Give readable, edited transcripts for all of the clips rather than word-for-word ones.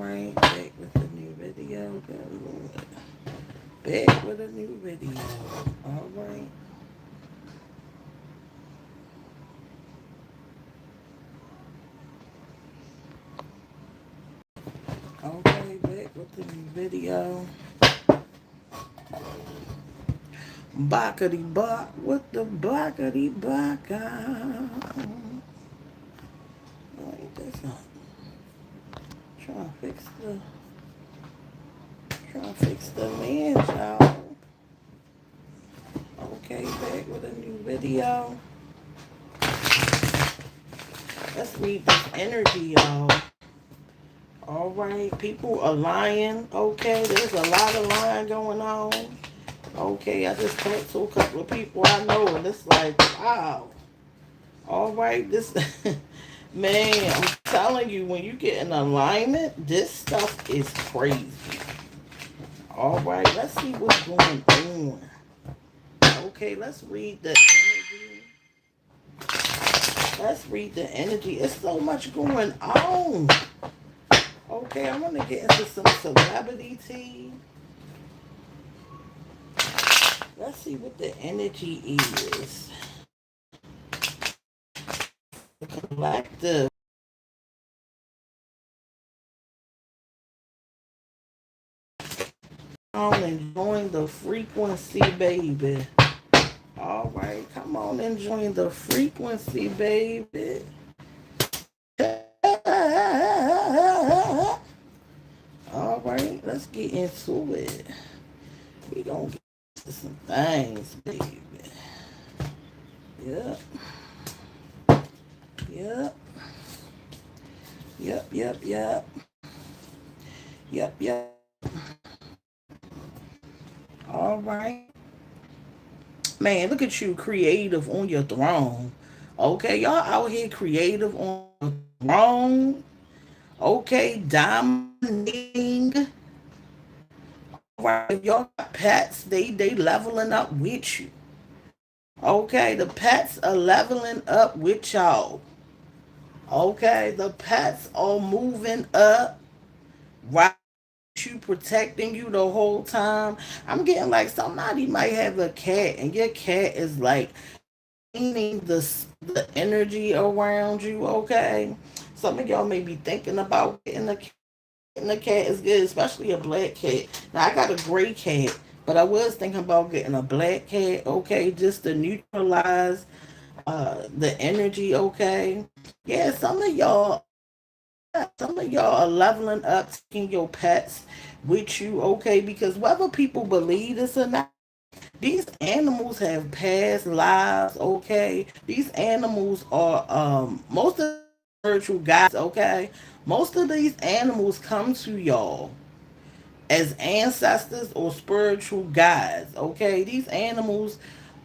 right, back with a new video. Good Lord. Back with a new video. All right. Okay, back with the new video. Bakity bak with the bakity baka. Ain't this up? Trying to fix the trying to fix the lens, y'all. Okay, back with a new video. Let's read this energy, y'all. All right, people are lying. Okay, there's a lot of lying going on. Okay, I just talked to a couple of people I know, and it's like, wow. All right, this man, I'm telling you, when you get in alignment, this stuff is crazy. All right, let's see what's going on. Okay, let's read the energy. Let's read the energy. It's so much going on. Okay, I want to get into some celebrity tea. Let's see what the energy is. The collective. On and join the frequency, baby. All right, come on and join the frequency, baby. All right, let's get into it. We gonna get into some things, baby. Yep. Yep. Yep. Yep. Yep. Yep. Yep. All right. Man, look at you, creative on your throne. Okay, y'all out here creative on your throne. Okay, dominating. All right, if y'all got pets, they leveling up with you. Okay, the pets are leveling up with y'all. Okay, the pets are moving up, right? You protecting you the whole time. I'm getting like somebody might have a cat, and your cat is like cleaning the energy around you. Okay, some of y'all may be thinking about getting a cat. Getting a cat is good, especially a black cat. Now I got a gray cat, but I was thinking about getting a black cat. Okay, just to neutralize the energy. Okay, yeah, some of y'all are leveling up, taking your pets with you. Okay, because whether people believe this or not, these animals have past lives. Okay, these animals are most of the spiritual guides. Okay, most of these animals come to y'all as ancestors or spiritual guides. Okay, these animals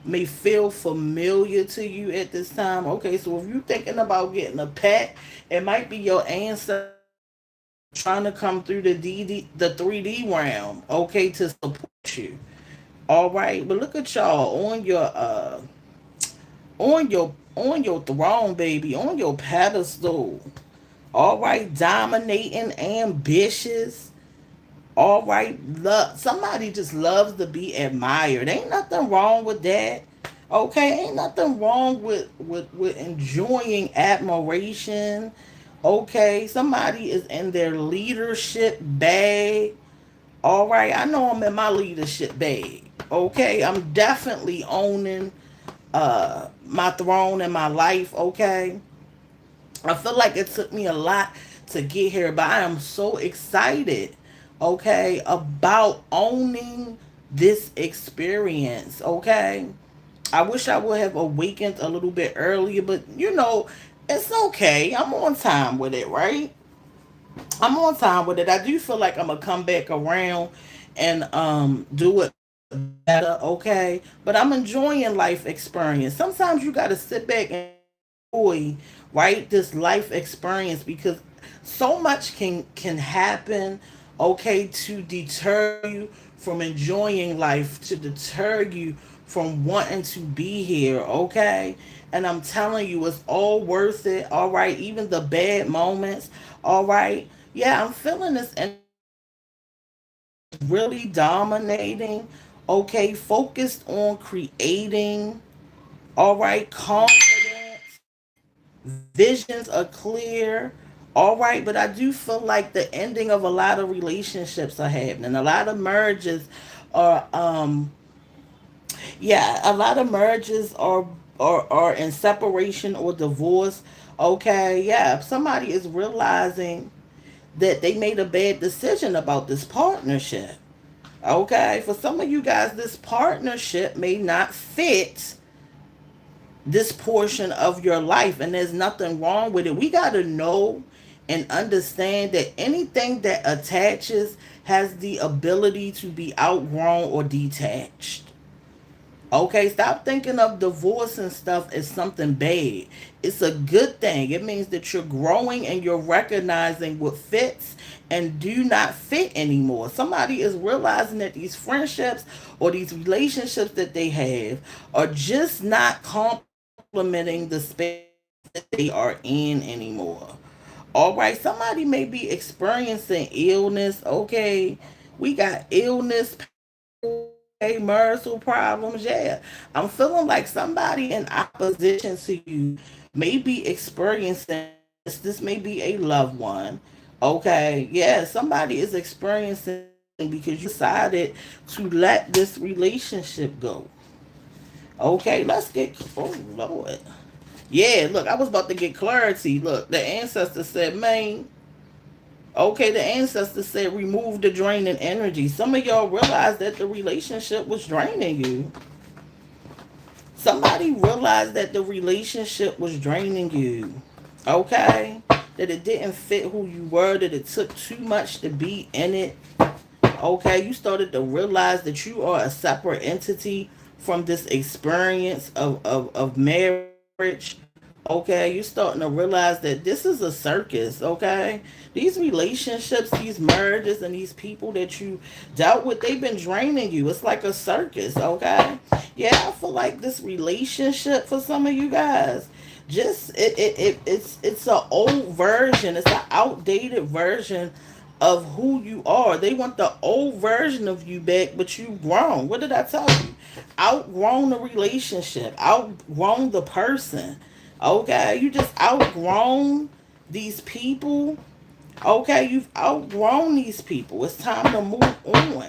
may feel familiar to you at this time. Okay, so if you're thinking about getting a pet, it might be your ancestors trying to come through the 3D realm. Okay, to support you. All right, but look at y'all on your throne, baby, on your pedestal. All right, dominating, ambitious. All right, love. Somebody just loves to be admired. Ain't nothing wrong with that. Okay, ain't nothing wrong with enjoying admiration. Okay, somebody is in their leadership bag. All right, I know I'm in my leadership bag. Okay, I'm definitely owning my throne in my life. Okay, I feel like it took me a lot to get here, but I am so excited, okay, about owning this experience, okay? I wish I would have awakened a little bit earlier, but it's okay. I'm on time with it, right? I'm on time with it. I do feel like I'm gonna come back around and do it better, okay? But I'm enjoying life experience. Sometimes you gotta sit back and enjoy, right, this life experience because so much can happen, okay, to deter you from enjoying life, to deter you from wanting to be here, okay? And I'm telling you, it's all worth it, all right? Even the bad moments, all right? Yeah, I'm feeling this energy really dominating. Okay, focused on creating. All right, confident. Visions are clear. All right, but I do feel like the ending of a lot of relationships are happening. A lot of merges are yeah, a lot of marriages are in separation or divorce. Okay, yeah, if somebody is realizing that they made a bad decision about this partnership. Okay, for some of you guys, this partnership may not fit this portion of your life, and there's nothing wrong with it. We got to know and understand that anything that attaches has the ability to be outgrown or detached. Okay, stop thinking of divorce and stuff as something bad. It's a good thing. It means that you're growing and you're recognizing what fits and do not fit anymore. Somebody is realizing that these friendships or these relationships that they have are just not complementing the space that they are in anymore. All right, somebody may be experiencing illness. Okay, we got illness, okay, marital problems. Yeah, I'm feeling like somebody in opposition to you may be experiencing illness. This may be a loved one. Okay, yeah, somebody is experiencing because you decided to let this relationship go. Okay, let's get. Oh Lord. Yeah, look, I was about to get clarity. Look, the ancestor said, man, okay, the ancestor said remove the draining energy. Some of y'all realized that the relationship was draining you. Somebody realized that the relationship was draining you. Okay? That it didn't fit who you were, that it took too much to be in it. Okay? You started to realize that you are a separate entity from this experience of marriage. Okay, you're starting to realize that this is a circus. Okay, these relationships, these marriages, and these people that you dealt with, they've been draining you. It's like a circus. Okay, yeah, I feel like this relationship for some of you guys, just it's an old version. It's an outdated version of who you are. They want the old version of you back, but you've grown. What did I tell you? Outgrown the relationship, outgrown the person. Okay, you just outgrown these people. Okay, you've outgrown these people. It's time to move on.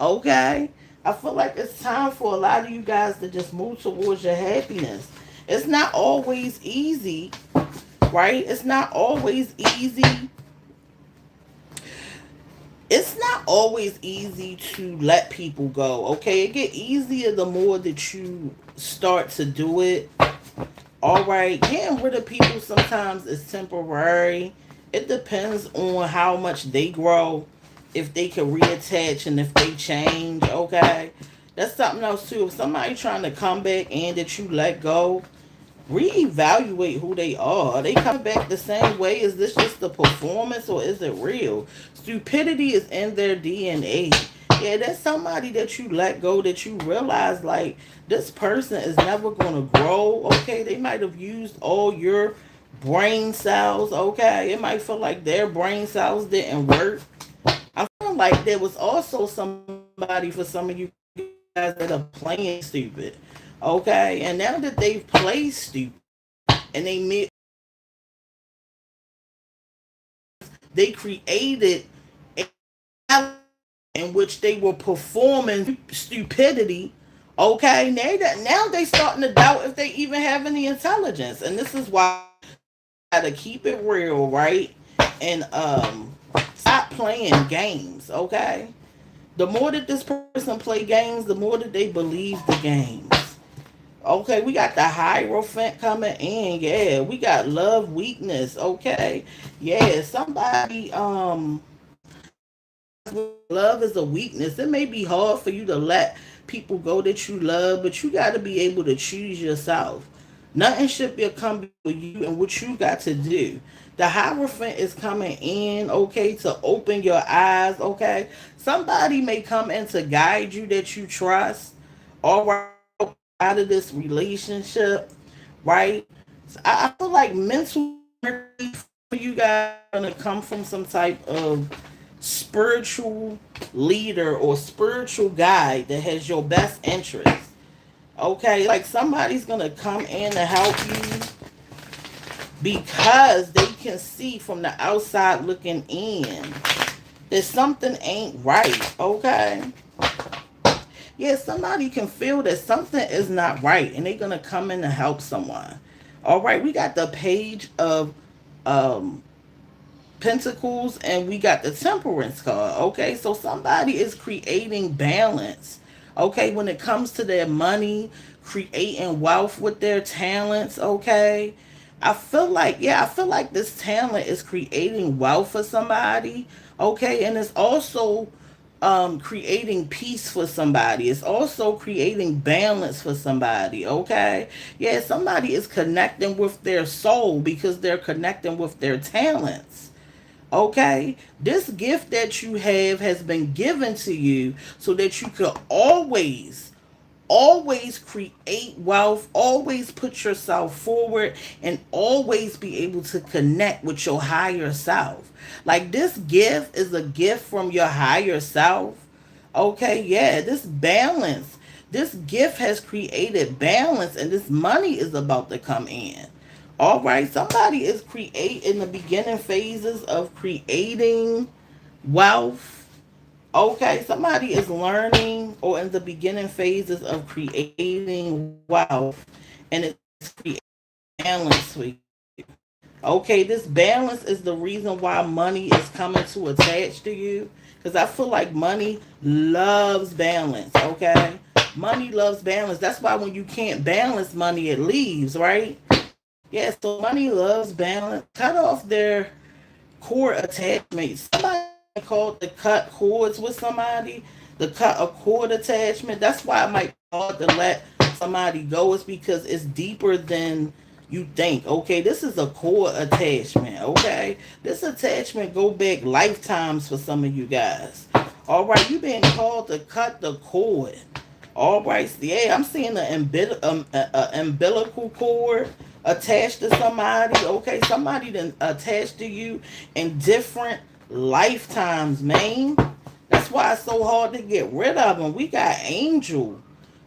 Okay, I feel like it's time for a lot of you guys to just move towards your happiness. It's not always easy, right? It's not always easy. It's not always easy to let people go. Okay, it get easier the more that you start to do it. All right, getting rid of people sometimes is temporary. It depends on how much they grow, if they can reattach, and if they change. Okay, that's something else too. If somebody trying to come back and that you let go, reevaluate who they are. Are they coming back the same way? Is this just a performance or is it real? Stupidity is in their DNA. Yeah, that's somebody that you let go, that you realize like this person is never gonna grow. Okay, they might have used all your brain cells. Okay, it might feel like their brain cells didn't work. I feel like there was also somebody for some of you guys that are playing stupid. Okay, and now that they've played stupid and they made they created a in which they were performing stupidity. Okay, now they starting to doubt if they even have any intelligence, and this is why you gotta keep it real, right? And stop playing games. Okay, the more that this person play games, the more that they believe the games. Okay, we got the Hierophant coming in. Yeah, we got love weakness. Okay, yeah, somebody realize what love is a weakness. It may be hard for you to let people go that you love, but you got to be able to choose yourself. Nothing should be a come before you and what you got to do. The Hierophant is coming in, okay, to open your eyes, okay. Somebody may come in to guide you that you trust. All right, help you out of this relationship, right? So I feel like mental you guys are going to come from some type of spiritual leader or spiritual guide that has your best interest. Okay, like somebody's going to come in to help you because they can see from the outside looking in that something ain't right. Okay, yeah, somebody can feel that something is not right and they're going to come in to help someone. All right, we got the page of um pentacles and we got the temperance card. Okay, so somebody is creating balance. Okay, when it comes to their money, creating wealth with their talents. Okay, I feel like this talent is creating wealth for somebody. Okay, and it's also creating peace for somebody. It's also creating balance for somebody. Okay, yeah, somebody is connecting with their soul because they're connecting with their talents. Okay, this gift that you have has been given to you so that you could always create wealth, always put yourself forward, and always be able to connect with your higher self. Like this gift is a gift from your higher self. Okay, yeah, this balance, this gift has created balance, and this money is about to come in. All right, somebody is creating the beginning phases of creating wealth. Okay, somebody is learning or in the beginning phases of creating wealth, and it's creating balance for you. Okay, this balance is the reason why money is coming to attach to you. Because I feel like money loves balance. Okay, money loves balance. That's why when you can't balance money, it leaves, right? Yeah, so money loves balance. Cut off their cord attachment. Somebody might call it to cut cords with somebody, to cut a cord attachment. That's why it might be hard to let somebody go. It's because it's deeper than you think. Okay, this is a cord attachment. Okay, this attachment go back lifetimes for some of you guys. All right, you being called to cut the cord. All right, so yeah, I'm seeing umbilical cord attached to somebody. Okay, somebody then attached to you in different lifetimes, man. That's why it's so hard to get rid of them. We got angel,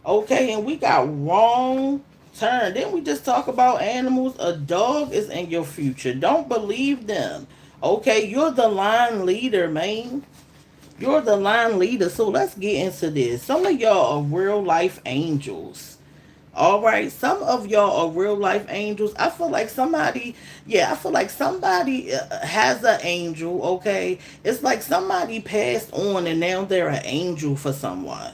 okay, and we got wrong turn. Then we just talk about animals. A dog is in your future. Don't believe them. Okay, you're the line leader, man. You're the line leader. So let's get into this. Some of y'all are real life angels. All right, some of y'all are real life angels. I feel like somebody, yeah, I feel like somebody has an angel. Okay, it's like somebody passed on and now they're an angel for someone.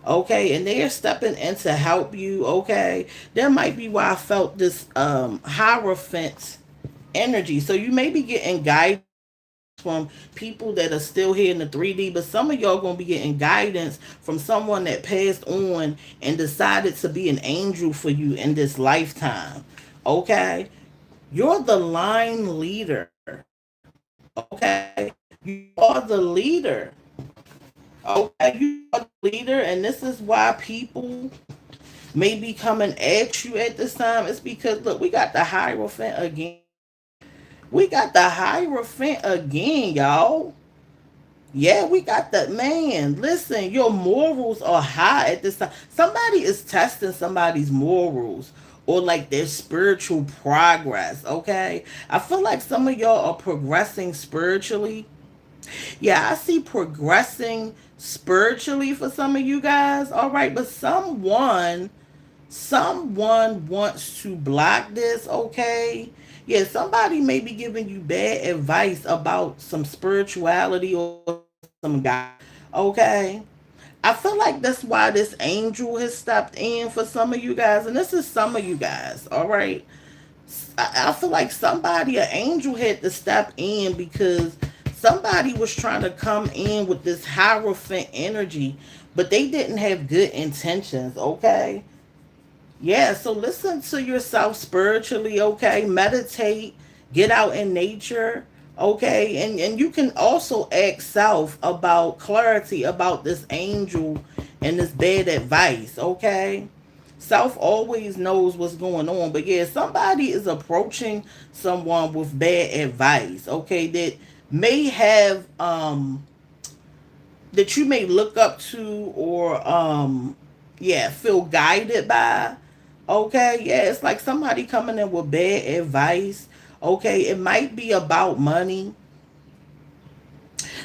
Okay, and they're stepping in to help you. Okay, that might be why I felt this hierophant energy. So you may be getting guidance from people that are still here in the 3D, but some of y'all gonna be getting guidance from someone that passed on and decided to be an angel for you in this lifetime. Okay, you're the line leader. Okay, you are the leader. Okay, you are the leader, and this is why people maybe come and ask you at this time. It's because look, we got the Hierophant again. We got the Hierophant again, y'all. Yeah, we got that, man. Listen, your morals are high at this time. Somebody is testing somebody's morals or like their spiritual progress. Okay, I feel like some of y'all are progressing spiritually. Yeah, I see progressing spiritually for some of you guys. All right, but someone wants to block this. Okay, yeah, somebody may be giving you bad advice about some spirituality or some God. Okay, I feel like that's why this angel has stepped in for some of you guys, and this is some of you guys. All right, I feel like somebody, an angel, had to step in because somebody was trying to come in with this hierophant energy, but they didn't have good intentions. Okay, yeah, so listen to yourself spiritually, okay? Meditate, get out in nature, okay? And you can also ask self about clarity about this angel and this bad advice, okay? Self always knows what's going on. But yeah, somebody is approaching someone with bad advice, okay, that may have that you may look up to, or yeah, feel guided by. Okay, yeah, it's like somebody coming in with bad advice. Okay, it might be about money.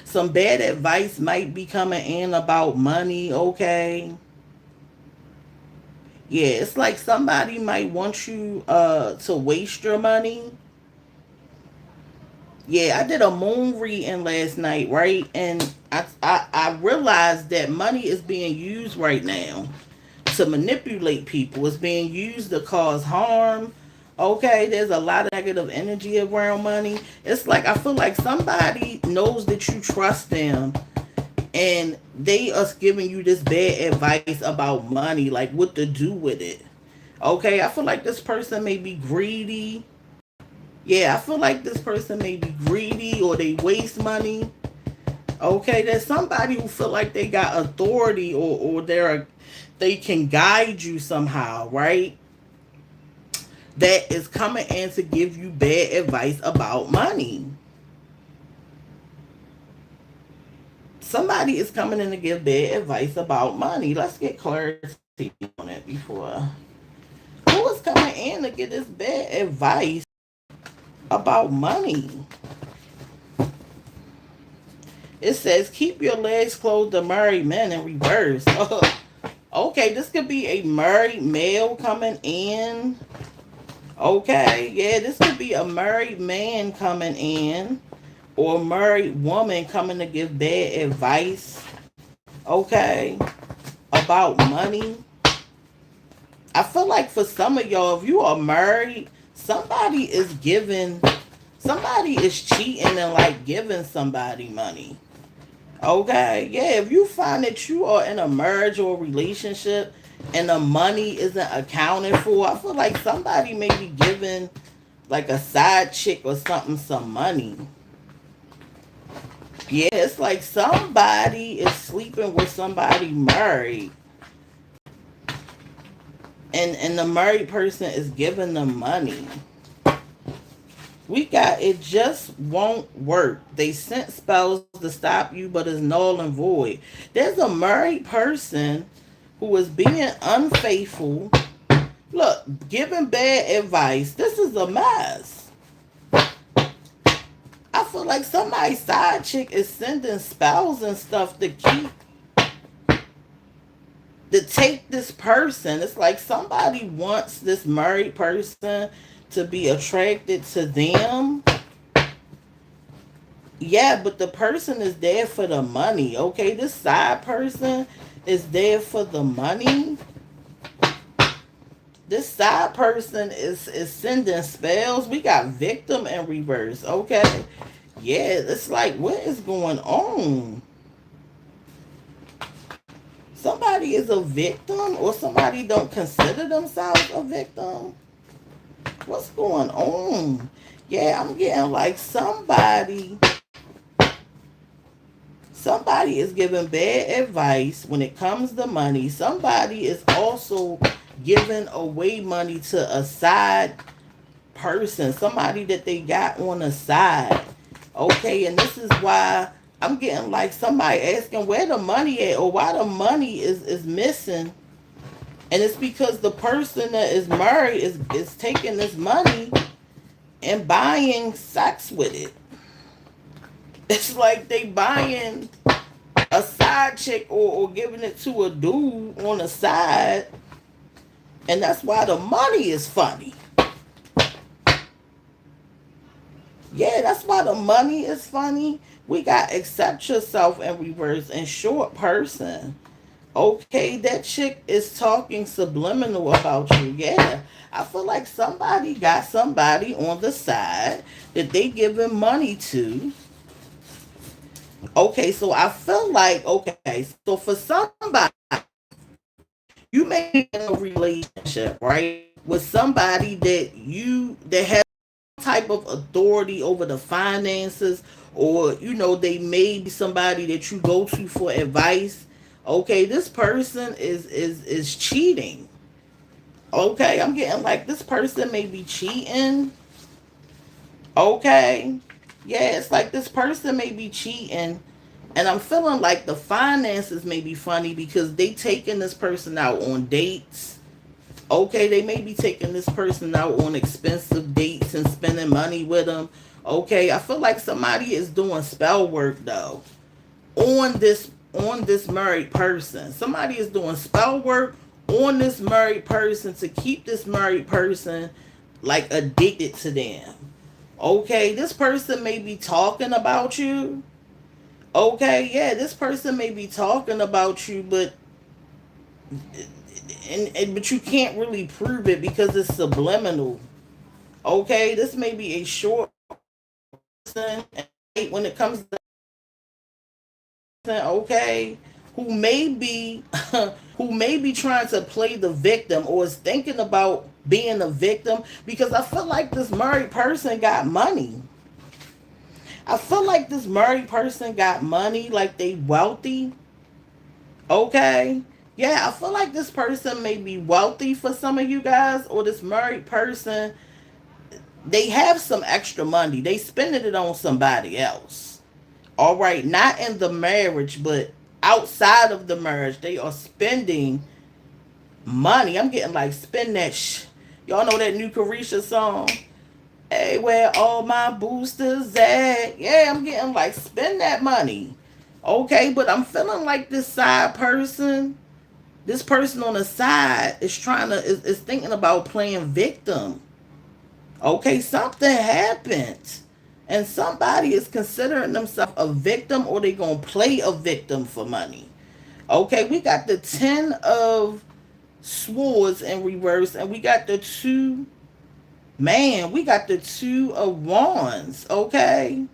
Some bad advice might be coming in about money. Okay, yeah, it's like somebody might want you to waste your money. Yeah, I did a moon reading last night, right? And I realized that money is being used right now to manipulate people. It's being used to cause harm. Okay, there's a lot of negative energy around money. It's like I feel like somebody knows that you trust them, and they are giving you this bad advice about money, like what to do with it. Okay, I feel like this person may be greedy. Yeah, I feel like this person may be greedy, or they waste money. Okay, there's somebody who feel like they got authority, or they can guide you somehow, right? That is coming in to give you bad advice about money. Somebody is coming in to give bad advice about money. Let's get clarity on it before. Who is coming in to get this bad advice about money? It says, keep your legs closed to married men in reverse. Okay, this could be a married male coming in. Okay, yeah, this could be a married man coming in, or a married woman coming to give bad advice. Okay, about money. I feel like for some of y'all, if you are married, somebody is cheating and like giving somebody money. Okay, yeah, if you find that you are in a marriage or a relationship and the money isn't accounted for, I feel like somebody may be giving like a side chick or something some money. Yeah, it's like somebody is sleeping with somebody married, and the married person is giving them money. We got it just won't work. They sent spells to stop you, but it's null and void. There's a married person who is being unfaithful. Look, giving bad advice. This is a mess. I feel like somebody's side chick is sending spells and stuff to take this person. It's like somebody wants this married person to be attracted to them. Yeah, but the person is there for the money. Okay, this side person is there for the money. This side person is sending spells. We got victim in reverse. Okay, yeah, it's like, what is going on? Somebody is a victim, or somebody don't consider themselves a victim. What's going on? Yeah, I'm getting like somebody is giving bad advice when it comes to money. Somebody is also giving away money to a side person, somebody that they got on the side. Okay, and this is why I'm getting like somebody asking where the money at, or why the money is missing. And it's because the person that is married is taking this money and buying sex with it. It's like they buying a side chick, or giving it to a dude on the side. And that's why the money is funny. Yeah, that's why the money is funny. We got accept yourself in reverse and short person. Okay, that chick is talking subliminal about you. Yeah, I feel like somebody got somebody on the side that they giving money to. Okay, so I feel like, okay, so for somebody, you may be in a relationship, right, with somebody that has type of authority over the finances, or they may be somebody that you go to for advice. Okay, this person is cheating. Okay, I'm getting like this person may be cheating. Okay. Yeah, it's like this person may be cheating. And I'm feeling like the finances may be funny because they taking this person out on dates. Okay, they may be taking this person out on expensive dates and spending money with them. Okay, I feel like somebody is doing spell work though on this married person. Somebody is doing spell work on this married person to keep this married person like addicted to them. Okay, this person may be talking about you. Okay, yeah, this person may be talking about you, but you can't really prove it because it's subliminal. Okay, this may be a short person when it comes to okay, who may be who may be trying to play the victim or is thinking about being a victim because I feel like this married person got money. I feel like this married person got money, like they wealthy. Okay. Yeah, I feel like this person may be wealthy for some of you guys, or this married person, they have some extra money. They spending it on somebody else. All right, not in the marriage, but outside of the marriage, they are spending money. I'm getting like spend that Y'all know that new Carisha song? Hey, where all my boosters at? Yeah, I'm getting like spend that money. Okay, but I'm feeling like this person on the side is is thinking about playing victim. Okay, something happened. And somebody is considering themselves a victim or they gonna play a victim for money. Okay, we got the 10 of swords in reverse and we got the we got the 2 of wands. Okay.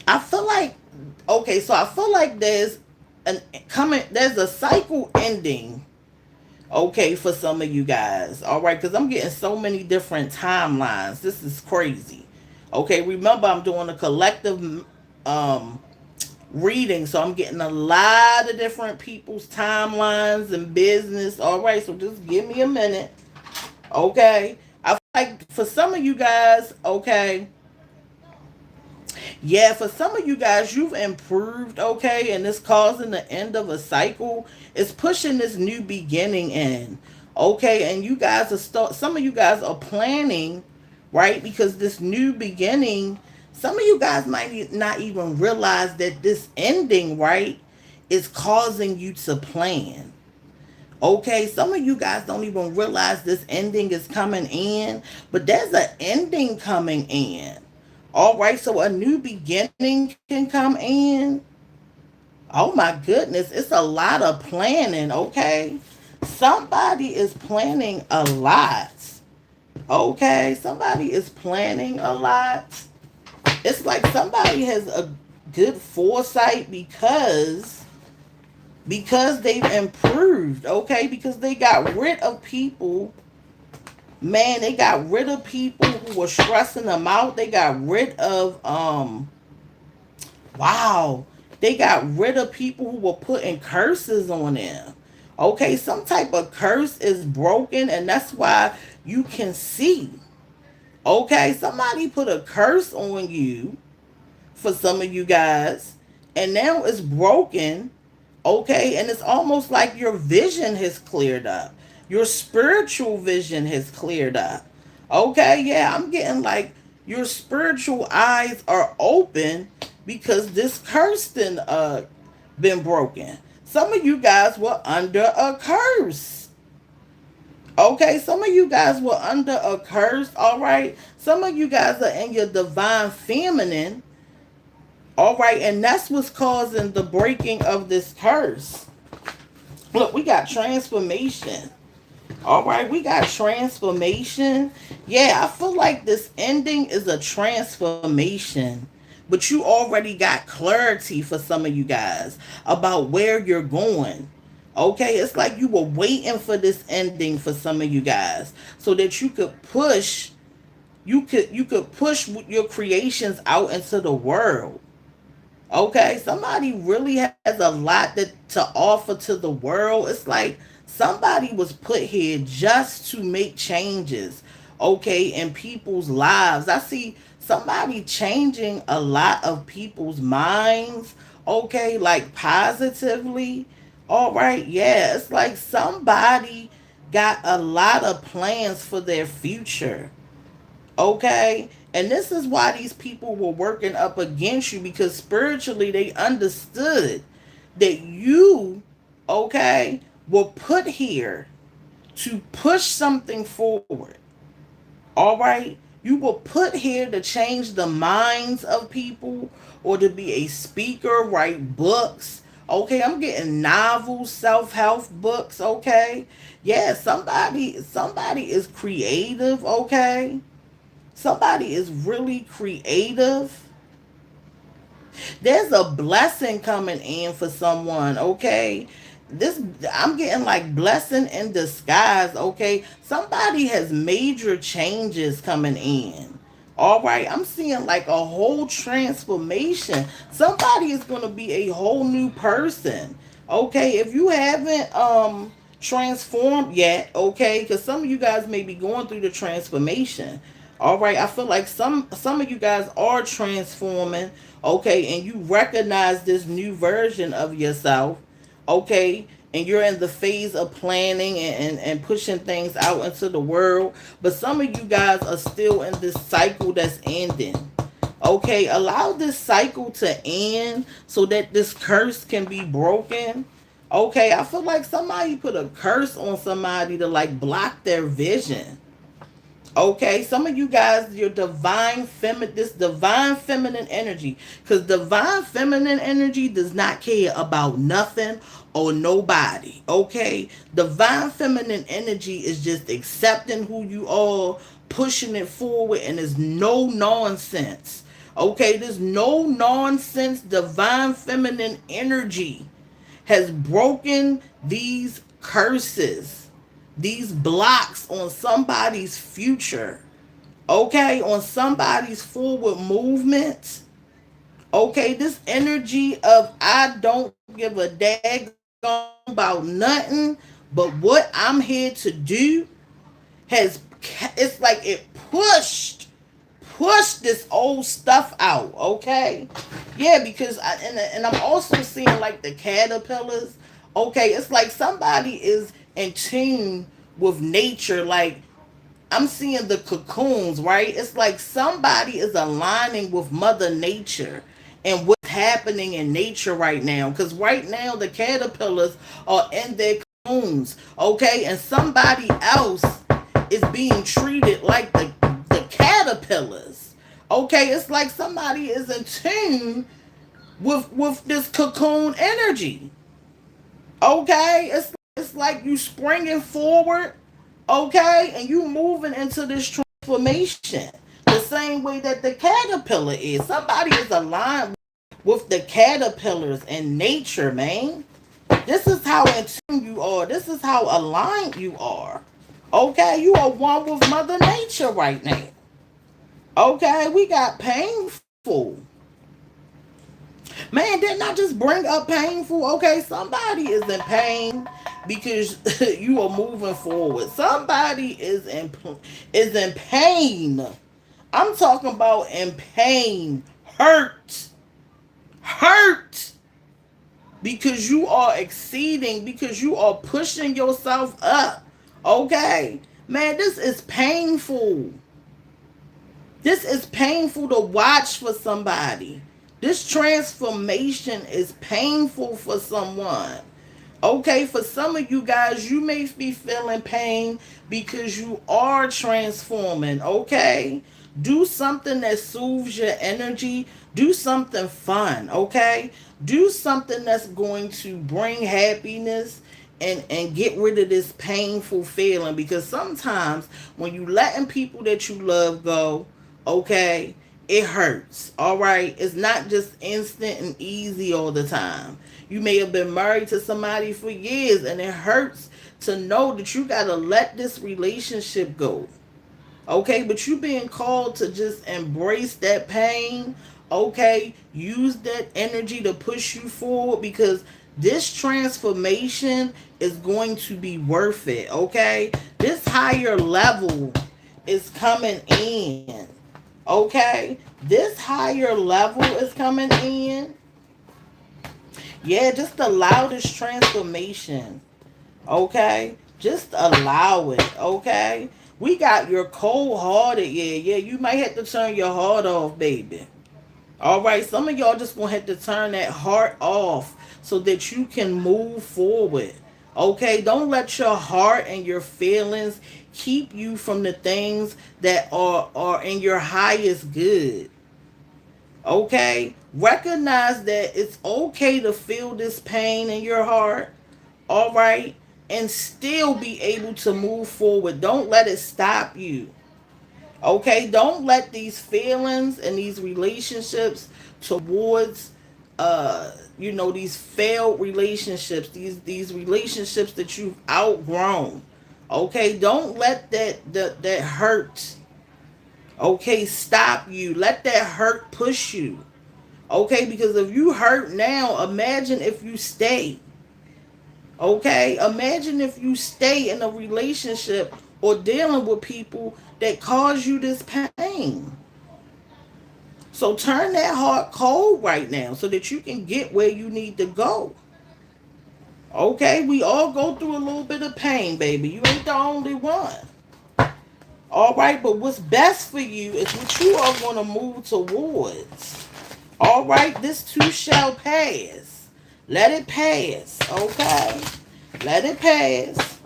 I feel like so I feel like there's a cycle ending. Okay, for some of you guys. All right, because I'm getting so many different timelines. This is crazy. Okay, remember I'm doing a collective um reading, so I'm getting a lot of different people's timelines and business. All right, so just give me a minute. Okay, I feel like for some of you guys, okay, yeah, for some of you guys, you've improved, okay, and it's causing the end of a cycle. It's pushing this new beginning in, okay, and you guys some of you guys are planning, right, because this new beginning, some of you guys might not even realize that this ending, right, is causing you to plan. Okay, some of you guys don't even realize this ending is coming in, but there's an ending coming in. All right, so a new beginning can come in. Oh my goodness, it's a lot of planning, okay? Somebody is planning a lot. Okay, somebody is planning a lot. It's like somebody has a good foresight because they've improved, okay? Because they got rid of people. Man, they got rid of people who were stressing them out. They got rid of wow. They got rid of people who were putting curses on them. Okay, some type of curse is broken and that's why you can see. Okay, somebody put a curse on you for some of you guys and now it's broken. Okay, and it's almost like your vision has cleared up. Your spiritual vision has cleared up. Okay, yeah, I'm getting like your spiritual eyes are open because this curse been broken. Some of you guys were under a curse. Okay, some of you guys were under a curse, all right? Some of you guys are in your divine feminine, all right, and that's what's causing the breaking of this curse. Look, we got transformation. All right, we got transformation. Yeah, I feel like this ending is a transformation. But you already got clarity for some of you guys about where you're going. Okay, it's like you were waiting for this ending for some of you guys so that you could push your creations out into the world. Okay, somebody really has a lot to offer to the world. It's like Somebody was put here just to make changes, okay, in people's lives. I see somebody changing a lot of people's minds, okay, like positively. All right, yeah, it's like somebody got a lot of plans for their future, okay? And this is why these people were working up against you, because spiritually they understood that you, okay, were put here to push something forward. All right? You were put here to change the minds of people or to be a speaker, write books. Okay, I'm getting novels, self-help books, okay? Yeah, somebody is creative, okay? Somebody is really creative. There's a blessing coming in for someone, okay? This, I'm getting like blessing in disguise, okay? Somebody has major changes coming in. All right, I'm seeing like a whole transformation. Somebody is going to be a whole new person. Okay, if you haven't transformed yet, okay, cuz some of you guys may be going through the transformation. All right, I feel like some of you guys are transforming, okay, and you recognize this new version of yourself, okay, and you're in the phase of planning and pushing things out into the world. But some of you guys are still in this cycle that's ending. Okay, allow this cycle to end so that this curse can be broken. Okay, I feel like somebody put a curse on somebody to like block their vision. Okay, some of you guys, your this divine feminine energy, because divine feminine energy does not care about nothing or nobody. Okay, divine feminine energy is just accepting who you are, pushing it forward, and there's no nonsense. Okay, there's no nonsense. Divine feminine energy has broken these curses, these blocks on somebody's future, okay, on somebody's forward movement. Okay, this energy of I don't give a daggone about nothing but what I'm here to do has, it's like it pushed this old stuff out, okay? Yeah, because and I'm also seeing like the caterpillars. Okay, it's like somebody is in tune with nature. Like I'm seeing the cocoons, right? It's like somebody is aligning with Mother Nature and what's happening in nature right now. Because right now the caterpillars are in their cocoons, okay? And somebody else is being treated like the caterpillars. Okay, it's like somebody is in tune with this cocoon energy. Okay, it's like you springing forward, okay, and you moving into this transformation the same way that the caterpillar is. Somebody is aligned with the caterpillars and nature, man. This is how in tune you are. This is how aligned you are. Okay, you are one with Mother Nature right now. Okay, we got painful. Man, didn't I just bring up painful? Okay, somebody is in pain because you are moving forward. Somebody is in pain. I'm talking about in pain, hurt, because you are exceeding, because you are pushing yourself up. Okay, man, this is painful. This is painful to watch for somebody. This transformation is painful for someone. Okay, for some of you guys, you may be feeling pain because you are transforming. Okay, do something that soothes your energy. Do something fun. Okay, do something that's going to bring happiness and get rid of this painful feeling, because sometimes when you letting people that you love go, okay, it hurts. All right, it's not just instant and easy all the time. You may have been married to somebody for years and it hurts to know that you got to let this relationship go. Okay, but you being called to just embrace that pain. Okay, use that energy to push you forward because this transformation is going to be worth it. Okay, this higher level is coming in. Okay, this higher level is coming in. Yeah, just allow this transformation. Okay, just allow it. Okay, we got your cold hearted. Yeah, you might have to turn your heart off, baby. All right, some of y'all just gonna have to turn that heart off so that you can move forward. Okay, don't let your heart and your feelings keep you from the things that are in your highest good. Okay, recognize that it's okay to feel this pain in your heart. All right, and still be able to move forward. Don't let it stop you. Okay, don't let these feelings and these relationships towards these failed relationships, these relationships that you've outgrown. Okay, don't let that hurt, okay, stop you. Let that hurt push you. Okay, because if you hurt now, imagine if you stay. Okay, imagine if you stay in a relationship or dealing with people that cause you this pain. So turn that heart cold right now so that you can get where you need to go. Okay, we all go through a little bit of pain, baby. You ain't the only one. All right, but what's best for you is what you are going to move towards. All right, this too shall pass. Let it pass. Okay, let it pass.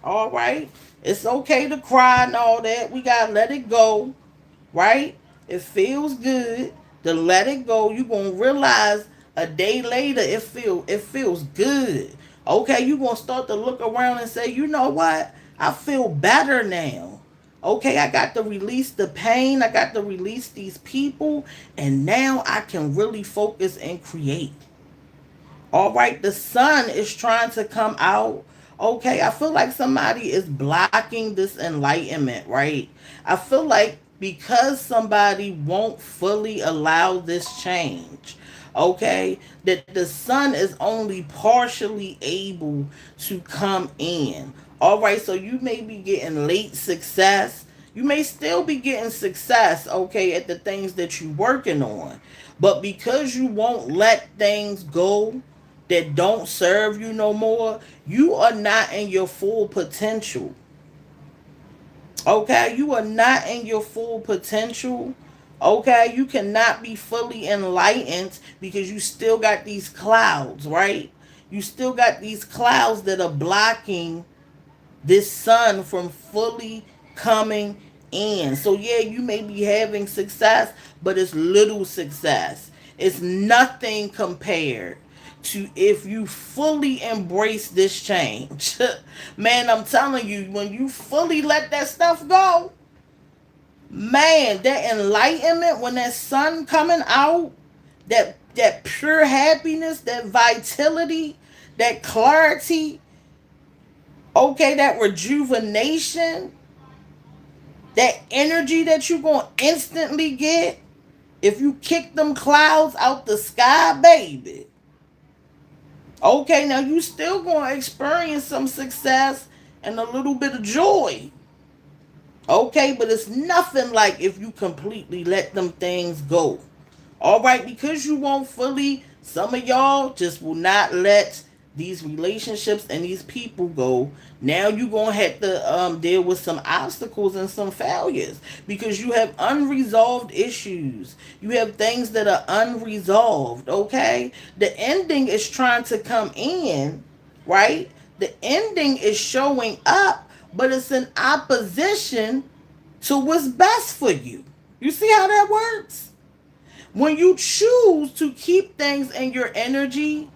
All right, it's okay to cry and all that. We got to let it go. Right? It feels good to let it go. You're gonna realize a day later it feels good. Okay, you're gonna start to look around and say, you know what? I feel better now. Okay, I got to release the pain, I got to release these people, and now I can really focus and create. All right, the sun is trying to come out. Okay, I feel like somebody is blocking this enlightenment, right? I feel like because somebody won't fully allow this change, okay, that the sun is only partially able to come in. All right, so you may be getting late success. You may still be getting success, okay, at the things that you're working on. But because you won't let things go that don't serve you no more, you are not in your full potential. Okay, you are not in your full potential. Okay, you cannot be fully enlightened because you still got these clouds, right? You still got these clouds that are blocking this sun from fully coming in. So yeah, you may be having success, but it's little success. It's nothing compared to if you fully embrace this change. Man, I'm telling you, when you fully let that stuff go, man, that enlightenment, when that sun coming out, that pure happiness, that vitality, that clarity, okay, that rejuvenation, that energy that you're going to instantly get if you kick them clouds out the sky, baby. Okay, now you still going to experience some success and a little bit of joy. Okay, but it's nothing like if you completely let them things go. All right, because you won't fully, some of y'all just will not let these relationships and these people go. Now you're going to have to deal with some obstacles and some failures because you have unresolved issues. You have things that are unresolved, okay? The ending is trying to come in, right? The ending is showing up, but it's in opposition to what's best for you. You see how that works? When you choose to keep things in your energy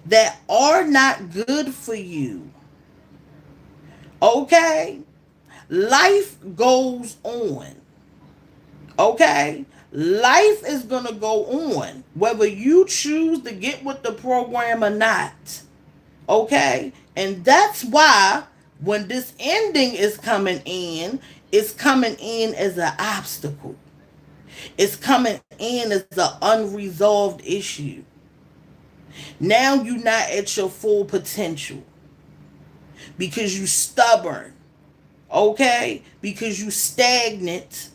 that are not good for you, okay, life goes on. Okay, life is gonna go on whether you choose to get with the program or not. Okay, and that's why when this ending is coming in, it's coming in as an obstacle. It's coming in as an unresolved issue. Now you're not at your full potential because you stubborn, okay? Because you stagnant,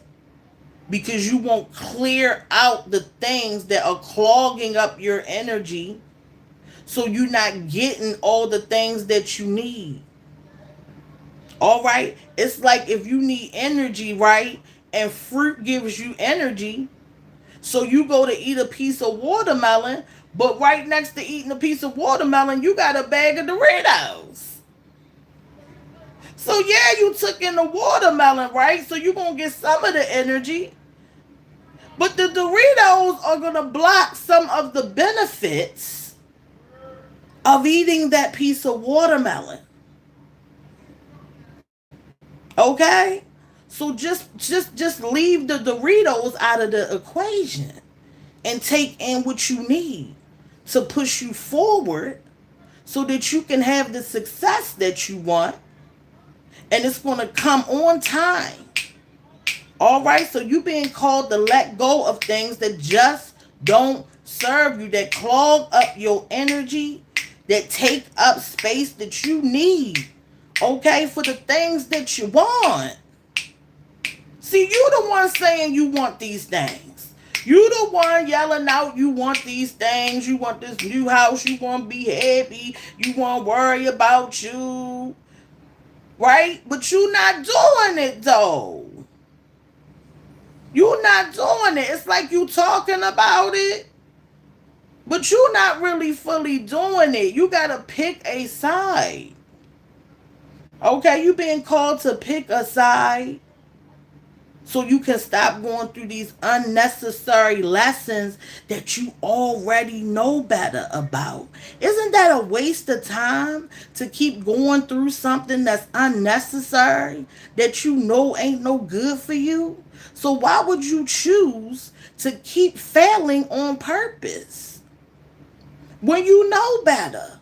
because you won't clear out the things that are clogging up your energy, so you're not getting all the things that you need. All right? It's like if you need energy, right? And fruit gives you energy. So you go to eat a piece of watermelon, but right next to eating a piece of watermelon, you got a bag of Doritos. So yeah, you took in the watermelon, right? So you're going to get some of the energy. But the Doritos are going to block some of the benefits of eating that piece of watermelon. Okay? So just leave the Doritos out of the equation and take in what you need to push you forward so that you can have the success that you want, and it's going to come on time. All right, so you being called to let go of things that just don't serve you, that clog up your energy, that take up space that you need, okay, for the things that you want. See, you the one saying you want these things. You the one yelling out you want these things. You want this new house. You want to be happy. You want to worry about you. Right? But you not doing it though. You not doing it. It's like you talking about it, but you not really fully doing it. You got to pick a side. Okay? You being called to pick a side so you can stop going through these unnecessary lessons that you already know better about. Isn't that a waste of time to keep going through something that's unnecessary that you know ain't no good for you? So why would you choose to keep failing on purpose when you know better?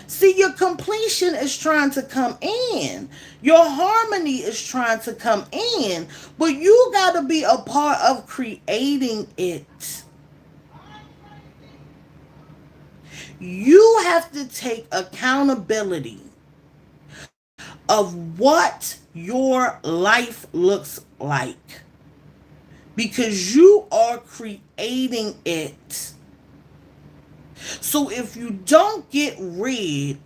See, your completion is trying to come in. Your harmony is trying to come in. But you got to be a part of creating it. You have to take accountability of what your life looks like, because you are creating it. So if you don't get rid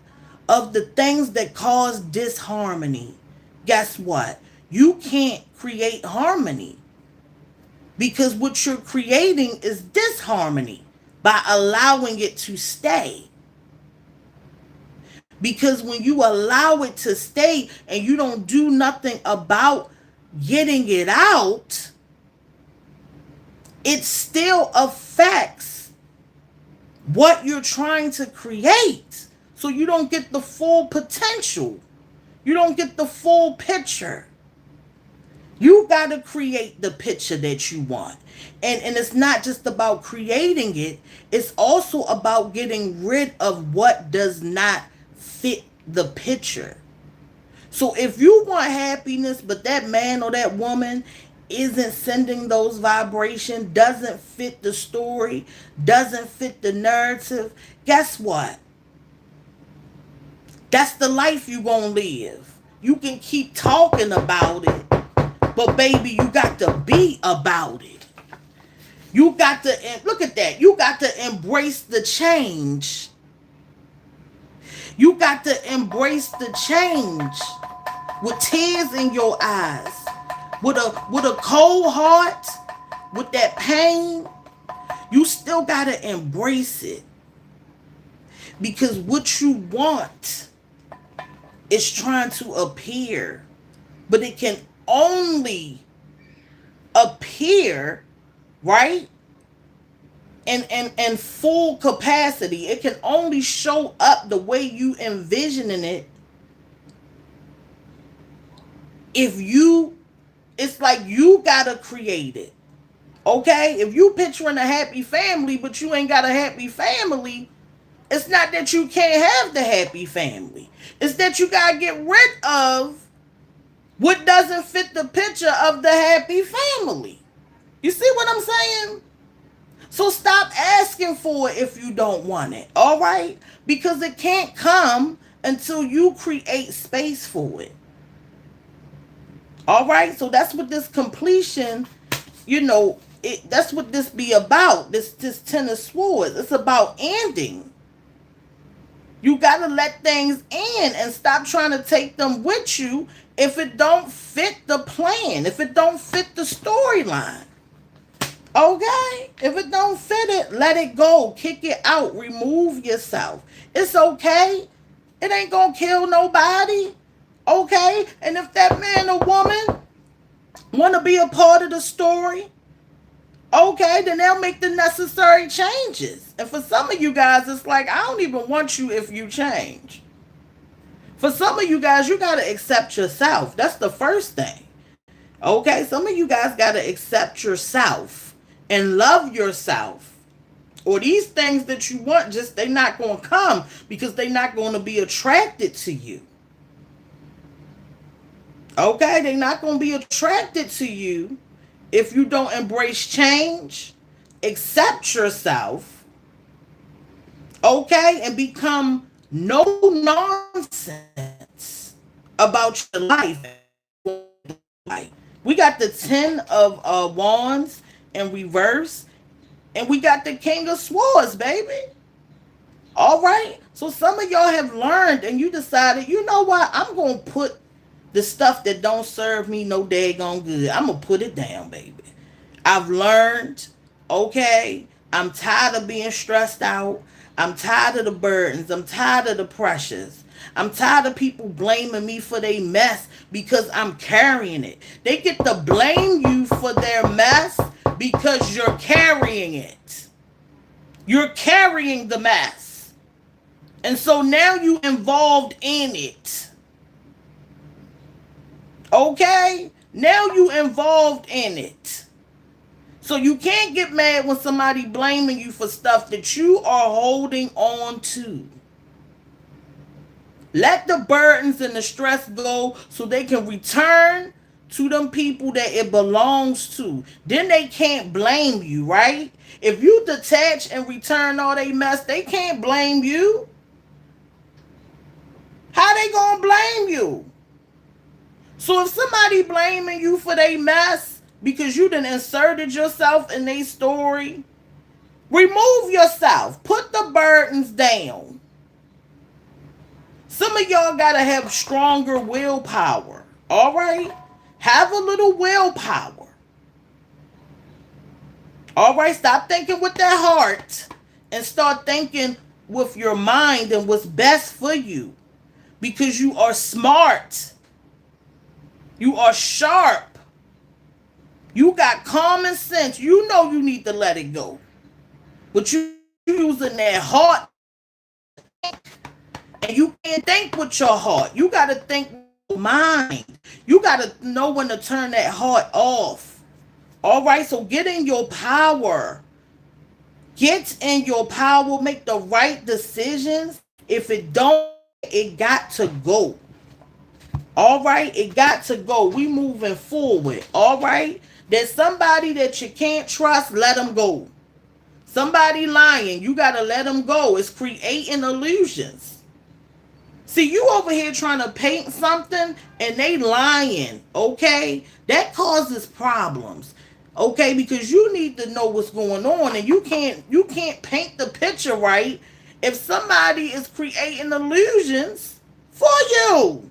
of the things that cause disharmony, guess what? You can't create harmony, because what you're creating is disharmony by allowing it to stay. Because when you allow it to stay and you don't do nothing about getting it out, it still affects what you're trying to create. So you don't get the full potential. You don't get the full picture. You got to create the picture that you want. And it's not just about creating it. It's also about getting rid of what does not fit the picture. So if you want happiness, but that man or that woman isn't sending those vibrations, doesn't fit the story, doesn't fit the narrative, guess what? That's the life you gonna live. You can keep talking about it, but baby, you got to be about it. You got to, look at that. You got to embrace the change. You got to embrace the change with tears in your eyes, with a cold heart, with that pain. You still got to embrace it, because what you want is trying to appear, but it can only appear, right, in full capacity. It can only show up the way you envisioning it if you, it's like you gotta create it. Okay? If you picturing a happy family but you ain't got a happy family, it's not that you can't have the happy family. It's that you gotta get rid of What doesn't fit the picture of the happy family? You see what I'm saying? So stop asking for it if you don't want it, all right? Because it can't come until you create space for it. All right? So that's what this completion, that's what this be about. This Ten of Swords. It's about ending. You got to let things in and stop trying to take them with you if it don't fit the plan, if it don't fit the storyline. Okay? If it don't fit it, let it go. Kick it out. Remove yourself. It's okay. It ain't gonna kill nobody. Okay? And if that man or woman wanna be a part of the story, okay, then they'll make the necessary changes. And for some of you guys, it's like, I don't even want you if you change. For some of you guys, you gotta accept yourself. That's the first thing. Okay? Some of you guys gotta accept yourself and love yourself. Or these things that you want, just they're not going to come because they're not going to be attracted to you. Okay? They're not going to be attracted to you if you don't embrace change, accept yourself, okay, and become no nonsense about your life. We got the 10 of Wands in reverse, and we got the King of Swords, baby. All right. So some of y'all have learned and you decided, you know what? I'm going to put the stuff that don't serve me no daggone good. I'm going to put it down, baby. I've learned, okay? I'm tired of being stressed out. I'm tired of the burdens. I'm tired of the pressures. I'm tired of people blaming me for their mess because I'm carrying it. They get to blame you for their mess because you're carrying it. You're carrying the mess. And so now you involved in it. Okay? Now you involved in it. So you can't get mad when somebody blaming you for stuff that you are holding on to. Let the burdens and the stress go so they can return to them people that it belongs to. Then they can't blame you, right? If you detach and return all they mess, they can't blame you. How they gonna blame you? So if somebody blaming you for their mess because you done inserted yourself in their story, remove yourself. Put the burdens down. Some of y'all gotta have stronger willpower. All right? Have a little willpower. All right? Stop thinking with that heart and start thinking with your mind and what's best for you. Because you are smart. You are sharp. You got common sense. You know you need to let it go. But you using that heart. And you can't think with your heart. You got to think with your mind. You got to know when to turn that heart off. All right, so get in your power. Get in your power. Make the right decisions. If it don't, it got to go. All right, it got to go. We moving forward. All right, there's somebody that you can't trust. Let them go. Somebody lying. You got to let them go. It's creating illusions. See, you over here trying to paint something and they lying, okay? That causes problems, okay? Because you need to know what's going on, and you can't paint the picture right if somebody is creating illusions for you.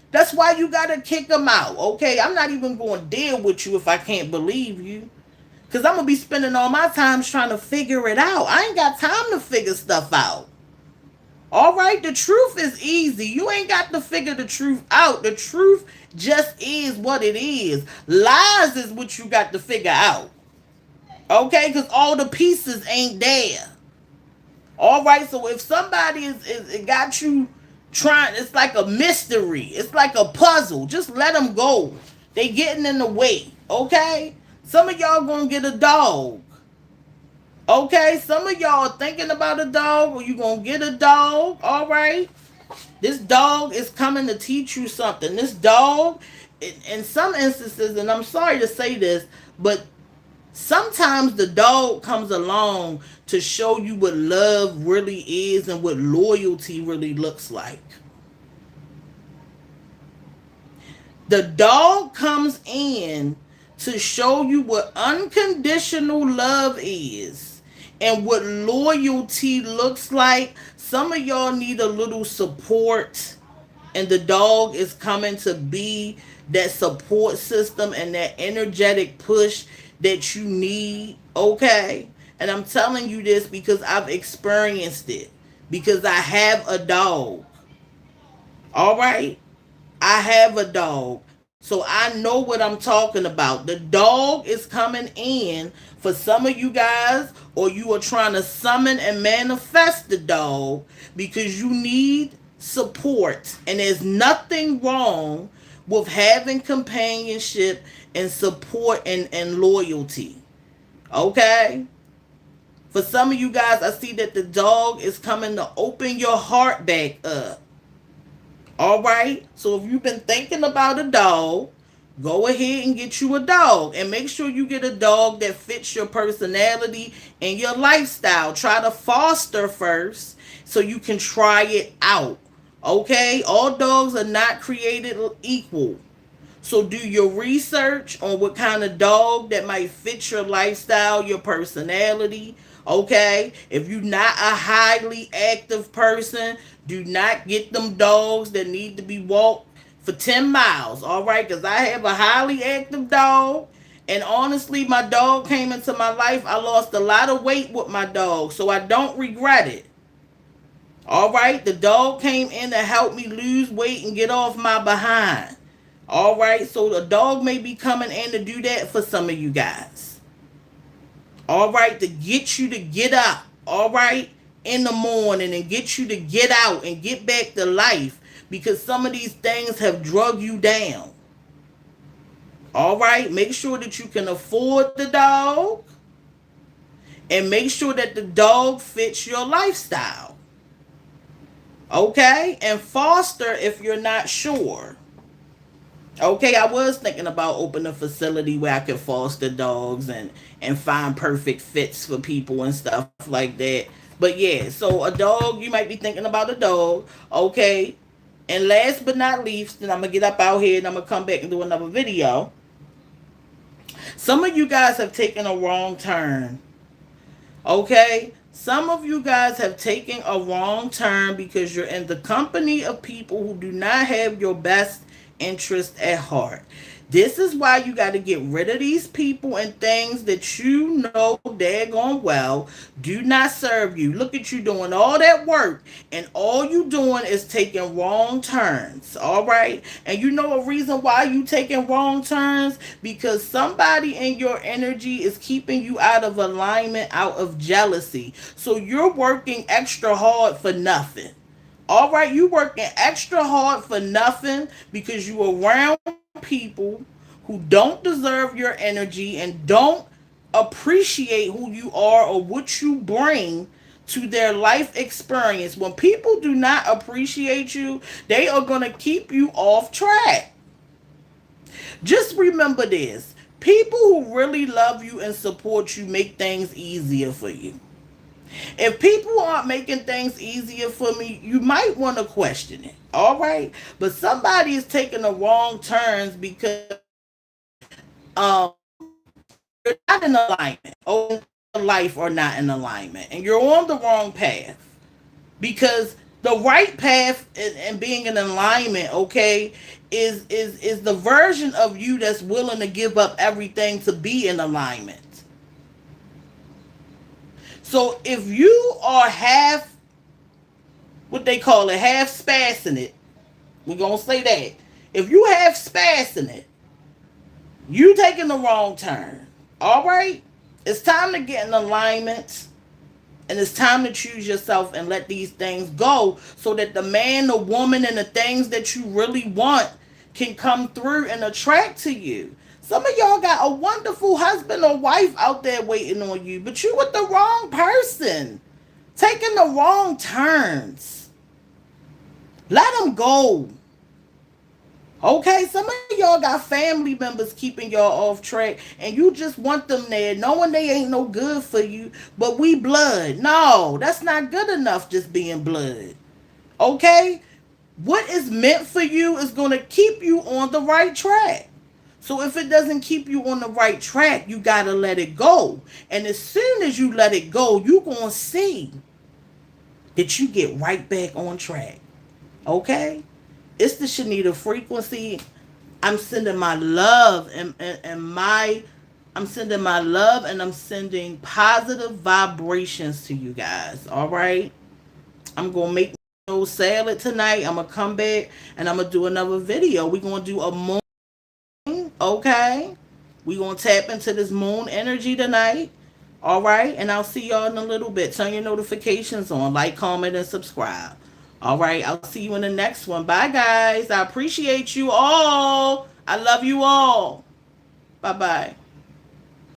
That's why you got to kick them out, okay? I'm not even going to deal with you if I can't believe you. Because I'm going to be spending all my time trying to figure it out. I ain't got time to figure stuff out. All right, the truth is easy. You ain't got to figure the truth out. The truth just is what it is. Lies is what you got to figure out. Okay, because all the pieces ain't there. All right, so if somebody is got you trying, it's like a mystery. It's like a puzzle. Just let them go. They getting in the way. Okay, some of y'all gonna get a dog. Okay, some of y'all are thinking about a dog or you gonna get a dog, all right? This dog is coming to teach you something. This dog, in some instances, and I'm sorry to say this, but sometimes the dog comes along to show you what love really is and what loyalty really looks like. The dog comes in to show you what unconditional love is and what loyalty looks like. Some of y'all need a little support, and the dog is coming to be that support system and that energetic push that you need, okay? And I'm telling you this because I've experienced it, because I have a dog. All right? I have a dog. So I know what I'm talking about. The dog is coming in for some of you guys, or you are trying to summon and manifest the dog because you need support. And there's nothing wrong with having companionship and support and loyalty. Okay? For some of you guys, I see that the dog is coming to open your heart back up. All right. So if you've been thinking about a dog, go ahead and get you a dog. And make sure you get a dog that fits your personality and your lifestyle. Try to foster first so you can try it out. Okay? All dogs are not created equal. So do your research on what kind of dog that might fit your lifestyle, your personality. Okay? If you're not a highly active person, do not get them dogs that need to be walked for 10 miles. All right? Because I have a highly active dog. And honestly, my dog came into my life. I lost a lot of weight with my dog. So I don't regret it. All right? The dog came in to help me lose weight and get off my behind. All right, so the dog may be coming in to do that for some of you guys. All right, to get you to get up, all right, in the morning and get you to get out and get back to life because some of these things have drug you down. All right, make sure that you can afford the dog and make sure that the dog fits your lifestyle. Okay, and foster if you're not sure. Okay, I was thinking about opening a facility where I could foster dogs and find perfect fits for people and stuff like that. But yeah, so a dog, you might be thinking about a dog. Okay, and last but not least, and I'm going to get up out here and I'm going to come back and do another video. Some of you guys have taken a wrong turn. Okay, some of you guys have taken a wrong turn because you're in the company of people who do not have your best interest at heart. This is why you got to get rid of these people and things that you know daggone well do not serve you. Look at you doing all that work and all you doing is taking wrong turns. All right. And you know a reason why you taking wrong turns? Because somebody in your energy is keeping you out of alignment, out of jealousy. So you're working extra hard for nothing. All right, you working extra hard for nothing because you around people who don't deserve your energy and don't appreciate who you are or what you bring to their life experience. When people do not appreciate you, they are going to keep you off track. Just remember this. People who really love you and support you make things easier for you. If people aren't making things easier for me, you might want to question it. All right? But somebody is taking the wrong turns because you're not in alignment. Or life are not in alignment. And you're on the wrong path. Because the right path and being in alignment, okay, is the version of you that's willing to give up everything to be in alignment. So if you are half, what they call it, half spassing it, we're going to say that. If you half spassing it, you taking the wrong turn. All right? It's time to get in alignment. And it's time to choose yourself and let these things go so that the man, the woman, and the things that you really want can come through and attract to you. Some of y'all got a wonderful husband or wife out there waiting on you, but you with the wrong person, taking the wrong turns. Let them go. Okay, some of y'all got family members keeping y'all off track and you just want them there knowing they ain't no good for you, but we blood. No, that's not good enough just being blood. Okay? What is meant for you is going to keep you on the right track. So if it doesn't keep you on the right track, you got to let it go. And as soon as you let it go, you're going to see that you get right back on track. Okay? It's the Shanita frequency. I'm sending my love and my I'm sending my love and I'm sending positive vibrations to you guys. All right. I'm gonna make no salad tonight. I'm gonna come back and I'm gonna do another video. We're gonna do a moon. Okay. We're gonna tap into this moon energy tonight. All right. And I'll see y'all in a little bit. Turn your notifications on. Like, comment, and subscribe. All right. I'll see you in the next one. Bye, guys. I appreciate you all. I love you all. Bye bye.